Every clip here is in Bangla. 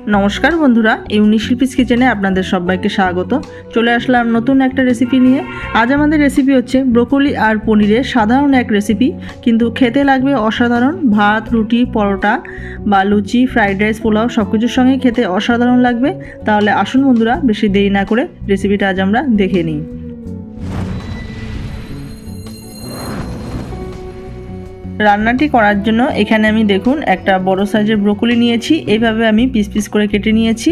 नमस्कार बंधुरा इउनि शिल्पीज किचेने आपनादेर सबाइके स्वागत। चले आसलाम नतून एक रेसिपि निये। आज आमादेर रेसिपि होच्छे ब्रोकली और पनिरेर साधारण एक रेसिपि, किन्तु खेते लागबे असाधारण। भात रुटी परोटा बा लुचि फ्राइड राइस पोलाओ सबकिछुर संगे खेते असाधारण लागबे। ताहले आसुन बंधुरा बेशी देरी ना करे रेसिपिटा आज आमरा देखे निई। রান্নাটি করার জন্য এখানে আমি দেখুন একটা বড় সাইজের ব্রোকলি নিয়েছি। এইভাবে আমি পিস পিস করে কেটে নিয়েছি।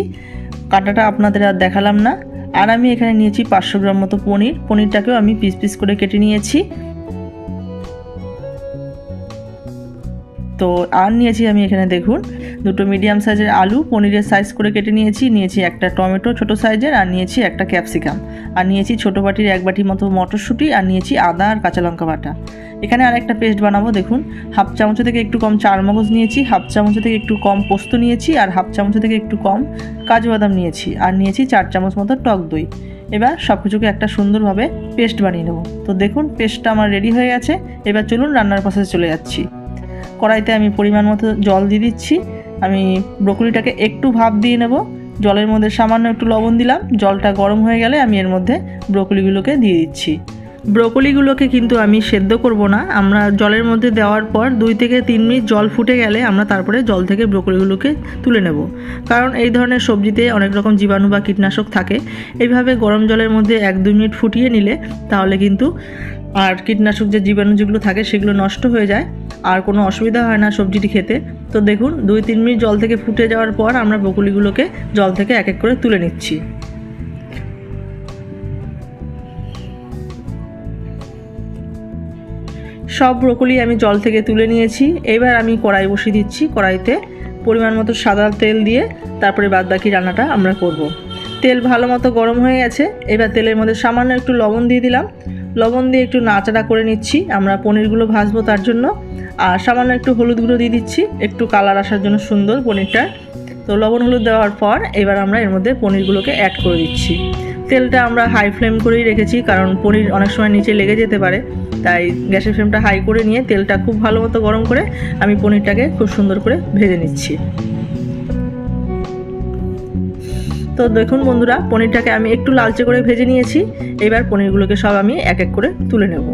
কাটাটা আপনাদের আর দেখালাম না। আর আমি এখানে নিয়েছি 500 গ্রাম মতো পনিরটাকেও আমি পিস পিস করে কেটে নিয়েছি। তো আর নিয়েছি আমি এখানে দেখুন দুটো মিডিয়াম সাইজের আলু পনিরের সাইজ করে কেটে নিয়েছি। নিয়েছি একটা টমেটো ছোট সাইজের, আর নিয়েছি একটা ক্যাপসিকাম, আর নিয়েছি ছোট বাটির এক বাটি মতো মটরশুঁটি, আর নিয়েছি আদা আর কাঁচা লঙ্কা বাটা। এখানে আরেকটা পেস্ট বানাবো। দেখুন হাফ চামচ থেকে একটু কম চারমগজ নিয়েছি, হাফ চামচ থেকে একটু কম পোস্ত নিয়েছি, আর হাফ চামচ থেকে একটু কম কাজু বাদাম নিয়েছি, আর নিয়েছি 4 চামচ মতো টক দই। এবার সব কিছুকে একটা সুন্দরভাবে পেস্ট বানিয়ে নেব। তো দেখুন পেস্টটা আমার রেডি হয়ে গেছে। এবার চলুন রান্নার প্রসেসে চলে যাচ্ছি। কড়াইতে আমি পরিমাণ মতো জল দিয়ে দিচ্ছি। আমি ব্রোকলিটাকে একটু ভাপ দিয়ে নেব। জলের মধ্যে সামান্য একটু লবণ দিলাম। জলটা গরম হয়ে গেলে আমি এর মধ্যে ব্রোকলিগুলোকে দিয়ে দিচ্ছি। ব্রোকলিগুলোকে কিন্তু আমি সেদ্ধ করব না। আমরা জলের মধ্যে দেওয়ার পর 2 থেকে 3 মিনিট জল ফুটে গেলে আমরা তারপরে জল থেকে ব্রোকলিগুলোকে তুলে নেব, কারণ এই ধরনের সবজিতে অনেক রকম জীবাণু বা কীটনাশক থাকে। এইভাবে গরম জলের মধ্যে 1-2 মিনিট ফুটিয়ে নিলে তাহলে কিন্তু আর কীটনাশক যে জীবাণু যেগুলো থাকে সেগুলো নষ্ট হয়ে যায়, আর কোনো অসুবিধা হয় না সবজিটি খেতে। তো দেখুন 2-3 মিনিট জল থেকে ফুটে যাওয়ার পর আমরা ব্রোকলিগুলোকে জল থেকে এক এক করে তুলে নিচ্ছি। সব ব্রোকলি আমি জল থেকে তুলে নিয়েছি। এবার আমি কড়াই বসিয়ে দিচ্ছি। কড়াইতে পরিমাণ মতো সাদা তেল দিয়ে তারপরে বাদবাকি রান্নাটা আমরা করব। তেল ভালো মতো গরম হয়ে গেছে। এবার তেলের মধ্যে সামান্য একটু লবণ দিয়ে দিলাম। লবণ দিয়ে একটু নাড়াচাড়া করে নিচ্ছি। আমরা পনিরগুলো ভাজবো তার জন্য। আর সামান্য একটু হলুদ গুঁড়ো দিয়ে দিচ্ছি একটু কালার আসার জন্য সুন্দর পনিরটা। তো লবণ হলুদ দেওয়ার পর এবার আমরা এর মধ্যে পনিরগুলোকে অ্যাড করে দিচ্ছি। তেলটা আমরা হাই ফ্লেম করেই রেখেছি, কারণ পনির অনেক সময় নিচে লেগে যেতে পারে। তাই গ্যাসের ফ্লেমটা হাই করে নিয়ে তেলটা খুব ভালো মতো গরম করে আমি পনিরটাকে খুব সুন্দর করে ভেজে নিচ্ছি। তো দেখুন বন্ধুরা পনিরটাকে আমি একটু লালচে করে ভেজে নিয়েছি। এবার পনিরগুলোকে সব আমি এক এক করে তুলে নেব।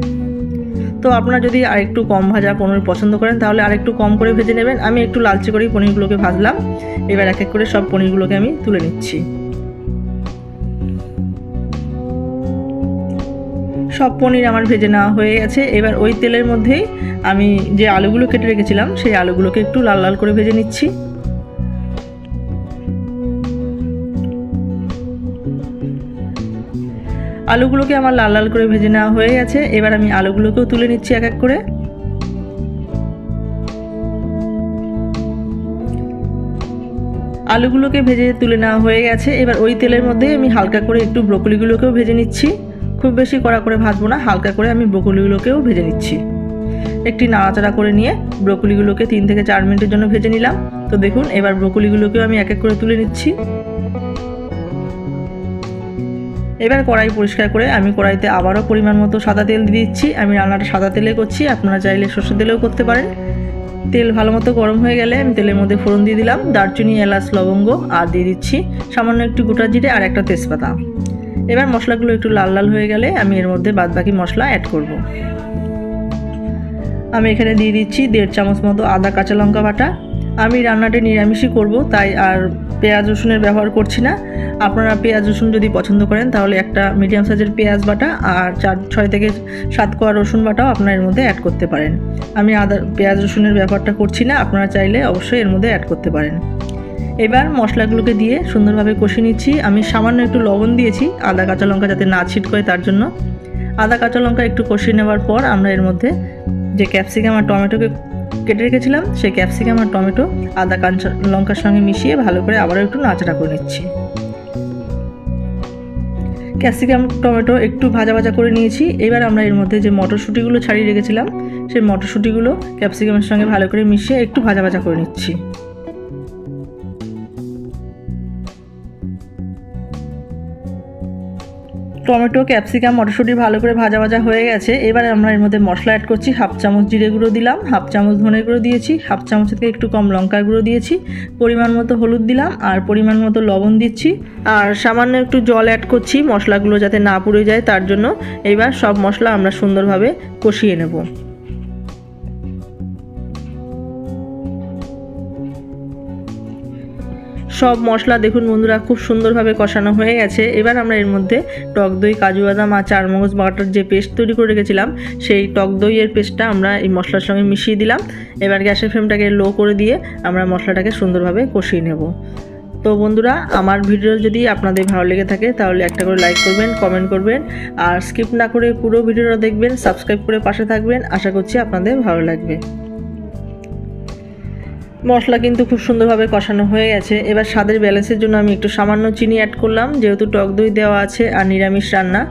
তো আপনারা যদি আরেকটু কম ভাজা পনির পছন্দ করেন তাহলে আরেকটু কম করে ভেজে নেবেন। আমি একটু লালচে করেই পনিরগুলোকে ভাজলাম। এবার এক এক করে সব পনিরগুলোকে আমি তুলে নিচ্ছি। সব পনির আমার ভেজে নেওয়া হয়ে গেছে। এবার ওই তেলের মধ্যেই আমি যে আলুগুলো কেটে রেখেছিলাম সেই আলুগুলোকে একটু লাল লাল করে ভেজে নিচ্ছি। আলুগুলোকে আমার লাল লাল করে ভেজে নেওয়া হয়ে গেছে। এবার আমি আলুগুলোকেও তুলে নিচ্ছি এক এক করে। আলুগুলোকে ভেজে তুলে নেওয়া হয়ে গেছে। এবার ওই তেলের মধ্যে আমি হালকা করে একটু ব্রোকলিগুলোকেও ভেজে নিচ্ছি। খুব বেশি কড়া করে ভাজবো না, হালকা করে আমি ব্রোকলিগুলোকেও ভেজে নিচ্ছি। একটি নাড়াচাড়া করে নিয়ে ব্রোকলিগুলোকে 3 থেকে 4 মিনিটের জন্য ভেজে নিলাম। তো দেখুন এবার ব্রোকলিগুলোকেও আমি এক এক করে তুলে নিচ্ছি। এবার কড়াই পরিষ্কার করে আমি কড়াইতে আবারও পরিমাণ মতো সাদা তেল দিয়ে দিচ্ছি। আমি রান্নাটা সাদা তেলে করছি, আপনারা চাইলে সরষের তেলেও করতে পারেন। তেল ভালো মতো গরম হয়ে গেলে আমি তেলের মধ্যে ফোড়ন দিয়ে দিলাম দারচিনি এলাচ লবঙ্গ, আর দিয়ে দিচ্ছি সামান্য একটু গোটা জিরে আর একটা তেজপাতা। এবার মশলাগুলো একটু লাল লাল হয়ে গেলে আমি এর মধ্যে বাদবাকি মশলা অ্যাড করব। আমি এখানে দিয়ে দিচ্ছি 1.5 চামচ মতো আদা কাঁচা লঙ্কা বাটা। আমি রান্নাটা নিরামিষই করব, তাই আর পেঁয়াজ রসুনের ব্যবহার করছি না। আপনারা পেঁয়াজ রসুন যদি পছন্দ করেন তাহলে একটা মিডিয়াম সাইজের পেঁয়াজ বাটা আর 6 থেকে 7 কোয়া রসুন বাটাও আপনারা এর মধ্যে অ্যাড করতে পারেন। আমি পেঁয়াজ রসুনের ব্যবহারটা করছি না, আপনারা চাইলে অবশ্যই এর মধ্যে অ্যাড করতে পারেন। এবার মশলাগুলোকে দিয়ে সুন্দরভাবে কষিয়ে নিচ্ছি। আমি সামান্য একটু লবণ দিয়েছি আদা কাঁচা লঙ্কা যাতে না ছিটকয় তার জন্য। আদা কাঁচা লঙ্কা একটু কষিয়ে নেওয়ার পর আমরা এর মধ্যে যে ক্যাপসিকাম আর টমেটোকে কেটে রেখেছিলাম সেই ক্যাপসিকাম আর টমেটো আদা কাঁচা লঙ্কার সঙ্গে মিশিয়ে ভালো করে আবারও একটু নাড়াচাড়া করে নিচ্ছি। ক্যাপসিকাম টমেটো একটু ভাজা ভাজা করে নিয়েছি। এবার আমরা এর মধ্যে যে মটরশুঁটিগুলো ছাড়িয়ে রেখেছিলাম সেই মটরশুঁটিগুলো ক্যাপসিকামের সঙ্গে ভালো করে মিশিয়ে একটু ভাজা ভাজা করে নিচ্ছি। টমেটো, ক্যাপসিকাম, মটরশুঁটি ভালো করে ভাজা ভাজা হয়ে গেছে। এবারে আমরা এর মধ্যে মশলা অ্যাড করছি। হাফ চামচ জিরে গুঁড়ো দিলাম, হাফ চামচ ধনে গুঁড়ো দিয়েছি, হাফ চামচ থেকে একটু কম লঙ্কার গুঁড়ো দিয়েছি, পরিমাণ মতো হলুদ দিলাম আর পরিমাণ মতো লবণ দিচ্ছি আর সামান্য একটু জল অ্যাড করছি মশলাগুলো যাতে না পুড়ে যায় তার জন্য। এবার সব মশলা আমরা সুন্দরভাবে কষিয়ে নেব। সব মশলা দেখুন বন্ধুরা খুব সুন্দরভাবে কষানো হয়ে গেছে। এবার আমরা এর মধ্যে টক দই, কাজু বাদাম আর চারমগজ বাটার যে পেস্ট তৈরি করে রেখেছিলাম সেই টক দইয়ের পেস্টটা আমরা এই মশলার সঙ্গে মিশিয়ে দিলাম। এবার গ্যাসের ফ্লেমটাকে লো করে দিয়ে আমরা মশলাটাকে সুন্দরভাবে কষিয়ে নেব। তো বন্ধুরা, আমার ভিডিও যদি আপনাদের ভালো লেগে থাকে তাহলে একটা করে লাইক করবেন, কমেন্ট করবেন আর স্কিপ না করে পুরো ভিডিওটা দেখবেন, সাবস্ক্রাইব করে পাশে থাকবেন। আশা করছি আপনাদের ভালো লাগবে। মশলা কিন্তু খুব সুন্দরভাবে কষানো হয়ে গেছে। এবার স্বাদের ব্যালেন্সের জন্য আমি একটু সামান্য চিনি অ্যাড করলাম, যেহেতু টক দই দেওয়া আছে আর নিরামিষ রান্না,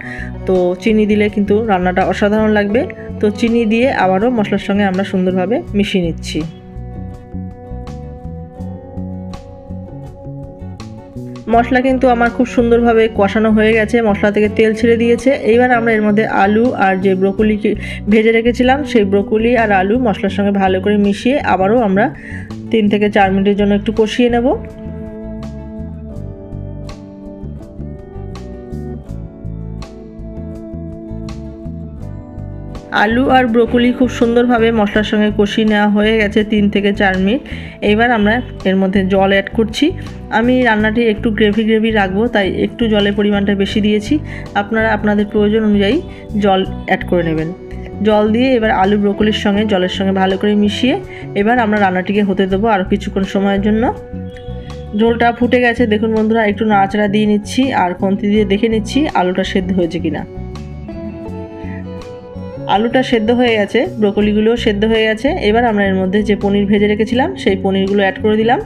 তো চিনি দিলে কিন্তু রান্নাটা অসাধারণ লাগবে। তো চিনি দিয়ে আবারও মশলার সঙ্গে আমরা সুন্দরভাবে মিশিয়ে নিচ্ছি। মশলা কিন্তু আমার খুব সুন্দরভাবে কষানো হয়ে গেছে, মশলা থেকে তেল ছেড়ে দিয়েছে। এইবার আমরা এর মধ্যে আলু আর যে ব্রোকলি ভেজে রেখেছিলাম সেই ব্রোকলি আর আলু মশলার সঙ্গে ভালো করে মিশিয়ে আবারও আমরা 3 থেকে 4 মিনিটের জন্য একটু কষিয়ে নেব। আলু আর ব্রোকলি খুব সুন্দরভাবে মশলার সঙ্গে কষিয়ে নেওয়া হয়ে গেছে 3 থেকে 4 মিনিট। এইবার আমরা এর মধ্যে জল অ্যাড করছি। আমি রান্নাটি একটু গ্রেভি রাখবো, তাই একটু জলের পরিমাণটা বেশি দিয়েছি। আপনারা আপনাদের প্রয়োজন অনুযায়ী জল অ্যাড করে নেবেন। জল দিয়ে এবার আলু ব্রোকলির সঙ্গে জলের সঙ্গে ভালো করে মিশিয়ে এবার আমরা রান্নাটিকে হতে দেবো আরও কিছুক্ষণ সময়ের জন্য। ঝোলটা ফুটে গেছে দেখুন বন্ধুরা, একটু নাড়াচাড়া দিয়ে নিচ্ছি আর খুন্তি দিয়ে দেখে নিচ্ছি আলুটা সেদ্ধ হয়েছে কিনা। আলুটা সেদ্ধ হয়ে গেছে, ব্রোকলিগুলোও সেদ্ধ হয়ে গেছে। এবার আমরা এর মধ্যে যে পনির ভেজে রেখেছিলাম সেই পনিরগুলো অ্যাড করে দিলাম।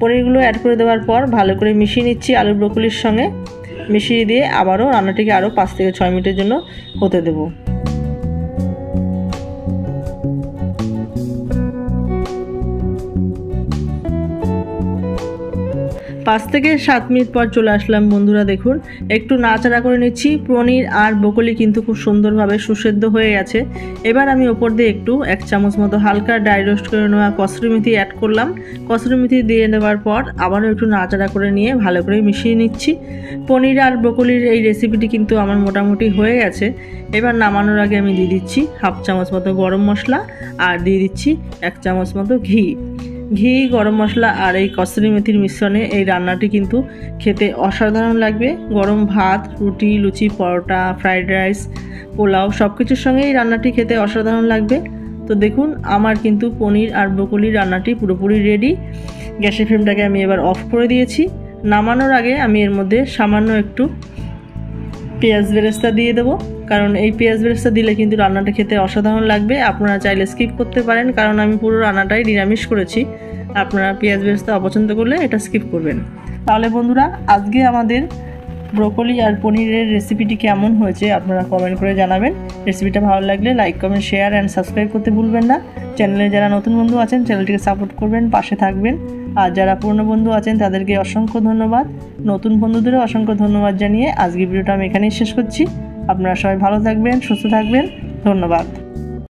পনিরগুলো অ্যাড করে দেওয়ার পর ভালো করে মিশিয়ে নিচ্ছি আলু ব্রোকলির সঙ্গে। মিশিয়ে দিয়ে আবারও রান্নাটিকে আরও 5 থেকে 6 মিনিটের জন্য হতে দেবো। 5 থেকে 7 মিনিট পর চলে আসলাম বন্ধুরা, দেখুন একটু নাড়াচাড়া করে নিচ্ছি। পনির আর ব্রোকলি কিন্তু খুব সুন্দরভাবে সুসেদ্ধ হয়ে গেছে। এবার আমি ওপর দিয়ে একটু 1 চামচ মতো হালকা ড্রাই রোস্ট করে নেওয়া কসুরি মেথি অ্যাড করলাম। কসুরি মেথি দিয়ে নেওয়ার পর আবারও একটু নাড়াচাড়া করে নিয়ে ভালো করে মিশিয়ে নিচ্ছি। পনির আর ব্রোকলির এই রেসিপিটি কিন্তু আমার মোটামুটি হয়ে গেছে। এবার নামানোর আগে আমি দিয়ে দিচ্ছি 1/2 চামচ মতো গরম মশলা আর দিয়ে দিচ্ছি 1 চামচ মতো ঘি। গরম মশলা আর এই কসুরি মেথির মিশ্রণে এই রান্নাটি কিন্তু খেতে অসাধারণ লাগবে। গরম ভাত, রুটি, লুচি, পরোটা, ফ্রাইড রাইস, পোলাও সব কিছুর সঙ্গে এই রান্নাটি খেতে অসাধারণ লাগবে। তো দেখুন আমার কিন্তু পনির আর ব্রোকলি রান্নাটি পুরোপুরি রেডি। গ্যাসের ফ্লেমটাকে আমি এবার অফ করে দিয়েছি। নামানোর আগে আমি এর মধ্যে সামান্য একটু পেঁয়াজ বেরেস্তা দিয়ে দেবো, কারণ এই পেঁয়াজ বেরেস্তা দিলে কিন্তু রান্নাটা খেতে অসাধারণ লাগবে। আপনারা চাইলে স্কিপ করতে পারেন, কারণ আমি পুরো রান্নাটাই নিরামিষ করেছি। আপনারা পেঁয়াজ বেরেস্তা অপছন্দ করলে এটা স্কিপ করবেন। তাহলে বন্ধুরা, আজকে আমাদের ব্রোকলি আর পনিরের রেসিপিটি কেমন হয়েছে আপনারা কমেন্ট করে জানাবেন। রেসিপিটা ভালো লাগলে like, comment, share and subscribe করতে ভুলবেন না। চ্যানেলে যারা নতুন বন্ধু আছেন চ্যানেলটিকে সাপোর্ট করবেন, পাশে থাকবেন। আর যারা পুরনো বন্ধু আছেন তাদেরকে অসংখ্য ধন্যবাদ। নতুন বন্ধুদেরও অসংখ্য ধন্যবাদ জানিয়ে আজকের ভিডিওটা আমি এখানেই শেষ করছি। আপনারা সবাই ভালো থাকবেন, সুস্থ থাকবেন। ধন্যবাদ।